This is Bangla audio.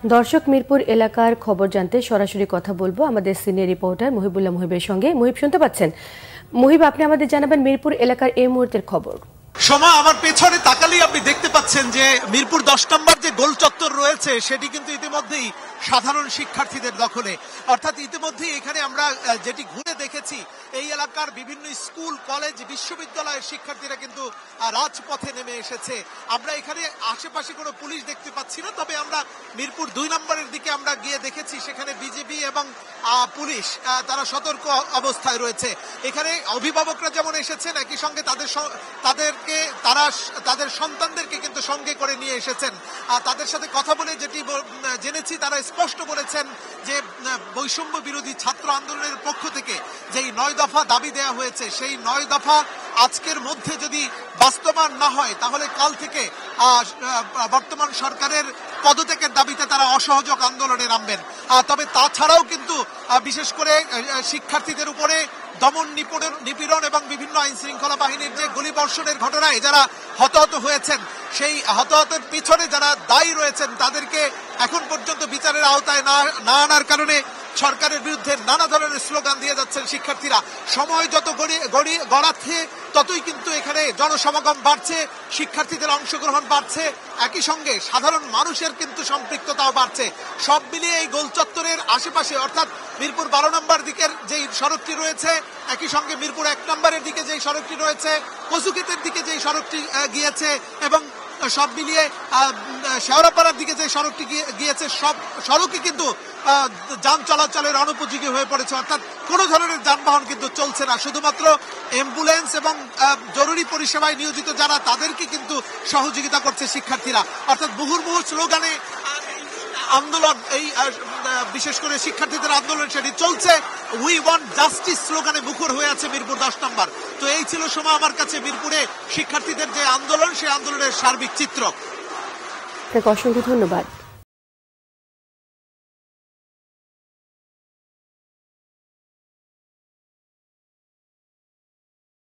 দর্শক, মিরপুর এলাকার খবর জানতে সরাসরি কথা বলবো আমাদের সিনিয়র রিপোর্টার মুহিবুল্লাহ মুহিবের সঙ্গে। মুহিব, শুনতে পাচ্ছেন? মুহিব, আপনি আমাদের জানাবেন মিরপুর এলাকার এই মুহূর্তের খবর। সোমা, আমার পেছনে তাকালেই আপনি দেখতে পাচ্ছেন যে মিরপুর 10 নম্বর যে গোল চত্বর রয়েছে সেটি কিন্তু ইতিমধ্যেই সাধারণ শিক্ষার্থীদের দখলে। অর্থাৎ ইতিমধ্যেই এখানে আমরা যেটি ঘুরে দেখেছি, এই এলাকার বিভিন্ন স্কুল, কলেজ, বিশ্ববিদ্যালয়ের শিক্ষার্থীরা কিন্তু রাজপথে নেমে এসেছে। আমরা এখানে আশেপাশে কোনো পুলিশ দেখতে পাচ্ছি না, তবে আমরা মিরপুর 2 নম্বরের দিকে আমরা গিয়ে দেখেছি সেখানে বিজিবি এবং পুলিশ তারা সতর্ক অবস্থায় রয়েছে। এখানে অভিভাবকরা যেমন এসেছেন, একই সঙ্গে তাদের সন্তানদেরকে কিন্তু সঙ্গে করে নিয়ে এসেছেন। তাদের সাথে কথা বলে যেটি জেনেছি, তারা স্পষ্ট বলেছেন যে বৈষম্য বিরোধী ছাত্র আন্দোলনের পক্ষ থেকে যেই 9 দফা দাবি দেয়া হয়েছে, সেই 9 দফা আজকের মধ্যে যদি বাস্তবায়ন না হয় তাহলে কাল থেকে বর্তমান সরকারের পদত্যাগের দাবিতে তারা অসহযোগ আন্দোলনে নামবেন। তবে তাছাড়াও কিন্তু বিশেষ করে শিক্ষার্থীদের উপরে দমন নিপীড়ন এবং বিভিন্ন আইন শৃঙ্খলা বাহিনীর যে গুলিবর্ষণের ঘটনায় যারা হতাহত হয়েছেন, সেই হতাহতের পিছনে যারা দায়ী রয়েছেন তাদেরকে এখন পর্যন্ত বিচারের আওতায় না আনার কারণে সরকারের বিরুদ্ধে নানা ধরনের স্লোগান দিয়ে যাচ্ছেন শিক্ষার্থীরা। সময় যত গড়াচ্ছে ততই কিন্তু এখানে জনসমাগম বাড়ছে, শিক্ষার্থীদের অংশগ্রহণ বাড়ছে, একই সঙ্গে সাধারণ মানুষের কিন্তু সম্পৃক্ততাও বাড়ছে। সব মিলিয়ে এই গোল চত্বরের আশেপাশে, অর্থাৎ মিরপুর 12 নম্বর দিকের যেই সড়কটি রয়েছে, একই সঙ্গে মিরপুর 1 নম্বরের দিকে যেই সড়কটি রয়েছে, কচুক্ষেতের দিকে যেই সড়কটি গিয়েছে এবং সব মিলিয়ে শেওড়াপাড়ার দিকে যে সড়কটি গিয়েছে, সব সড়কই কিন্তু যান চলাচলের অনুপযোগী হয়ে পড়েছে। অর্থাৎ কোনো ধরনের যানবাহন কিন্তু চলছে না। শুধুমাত্র অ্যাম্বুলেন্স এবং জরুরি পরিষেবায় নিয়োজিত যারা, তাদেরকে কিন্তু সহযোগিতা করছে শিক্ষার্থীরা। অর্থাৎ মুহুর্মুহু স্লোগানে আন্দোলন, এই বিশেষ করে শিক্ষার্থীদের আন্দোলন সেটি চলছে। উই ওয়ান্ট জাস্টিস স্লোগানে মুখর হয়ে আছে মিরপুর 10 নম্বর। তো এই ছিল সময় আমার কাছে মিরপুরে শিক্ষার্থীদের যে আন্দোলন, সেই আন্দোলনের সার্বিক চিত্র। অসংখ্য ধন্যবাদ।